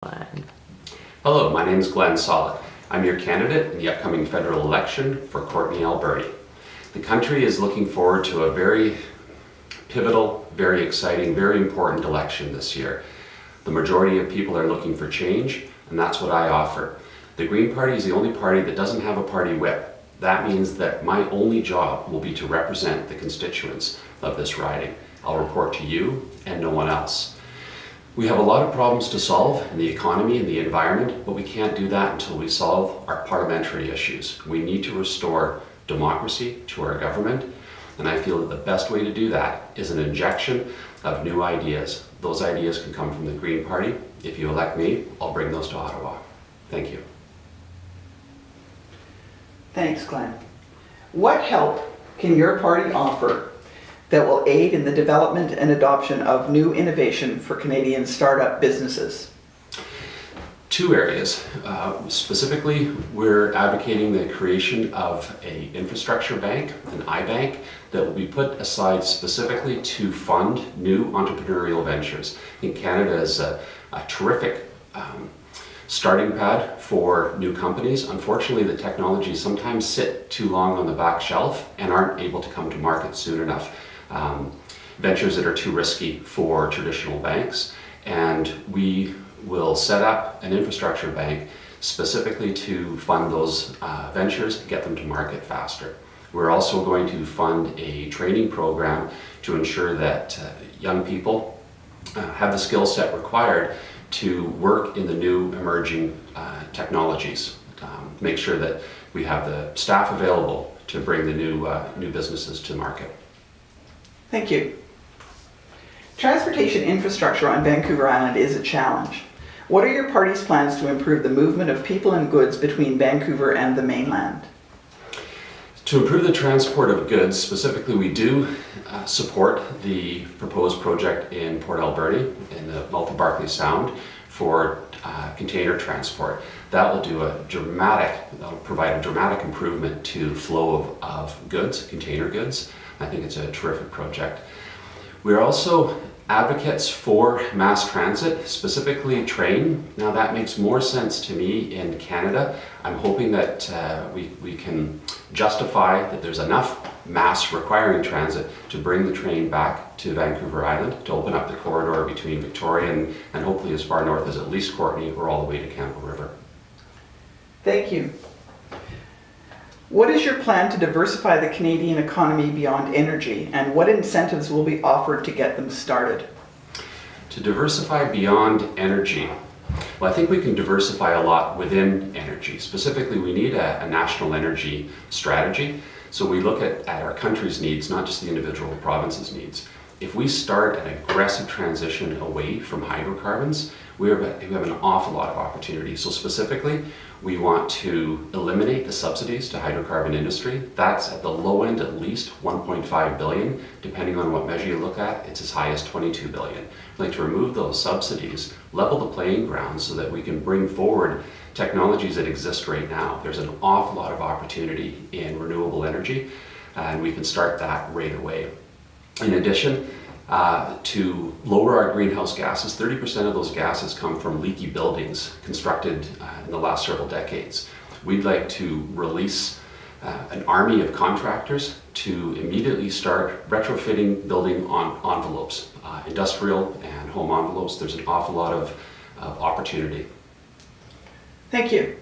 Hello, my name is Glenn Sollitt. I'm your candidate in the upcoming federal election for Courtenay, Alberni. The country is looking forward to a very pivotal, very exciting, very important election this year. The majority of people are looking for change, and that's what I offer. The Green Party is the only party that doesn't have a party whip. That means that my only job will be to represent the constituents of this riding. I'll report to you and no one else. We have a lot of problems to solve in the economy and the environment, but we can't do that until we solve our parliamentary issues. We need to restore democracy to our government, and I feel that the best way to do that is an injection of new ideas. Those ideas can come from the Green Party. If you elect me, I'll bring those to Ottawa. Thank you. Thanks, Glenn. What help can your party offer that will aid in the development and adoption of new innovation for Canadian startup businesses? Two areas. Specifically, we're advocating the creation of an infrastructure bank, an iBank, that will be put aside specifically to fund new entrepreneurial ventures. I think Canada is a terrific starting pad for new companies. Unfortunately, the technologies sometimes sit too long on the back shelf and aren't able to come to market soon enough. Ventures that are too risky for traditional banks, and we will set up an infrastructure bank specifically to fund those ventures and get them to market faster. We're also going to fund a training program to ensure that young people have the skill set required to work in the new emerging technologies. Make sure that we have the staff available to bring the new businesses to market. Thank you. Transportation infrastructure on Vancouver Island is a challenge. What are your party's plans to improve the movement of people and goods between Vancouver and the mainland? To improve the transport of goods, specifically we do support the proposed project in Port Alberni in the mouth of Barclay Sound for container transport. That will provide a dramatic improvement to flow of goods, container goods. I think it's a terrific project. We're also advocates for mass transit, specifically train. Now that makes more sense to me in Canada. I'm hoping that we can justify that there's enough mass requiring transit to bring the train back to Vancouver Island, to open up the corridor between Victoria and hopefully as far north as at least Courtenay or all the way to Campbell River. Thank you. What is your plan to diversify the Canadian economy beyond energy, and what incentives will be offered to get them started? To diversify beyond energy, well, I think we can diversify a lot within energy. Specifically, we need a national energy strategy. So we look at our country's needs, not just the individual province's needs. If we start an aggressive transition away from hydrocarbons, we have an awful lot of opportunity. So specifically, we want to eliminate the subsidies to hydrocarbon industry. That's at the low end at least 1.5 billion. Depending on what measure you look at, it's as high as 22 billion. We'd like to remove those subsidies, level the playing ground so that we can bring forward technologies that exist right now. There's an awful lot of opportunity in renewable energy, and we can start that right away. In addition, to lower our greenhouse gases, 30% of those gases come from leaky buildings constructed in the last several decades. We'd like to release an army of contractors to immediately start retrofitting building envelopes, industrial and home envelopes. There's an awful lot of opportunity. Thank you.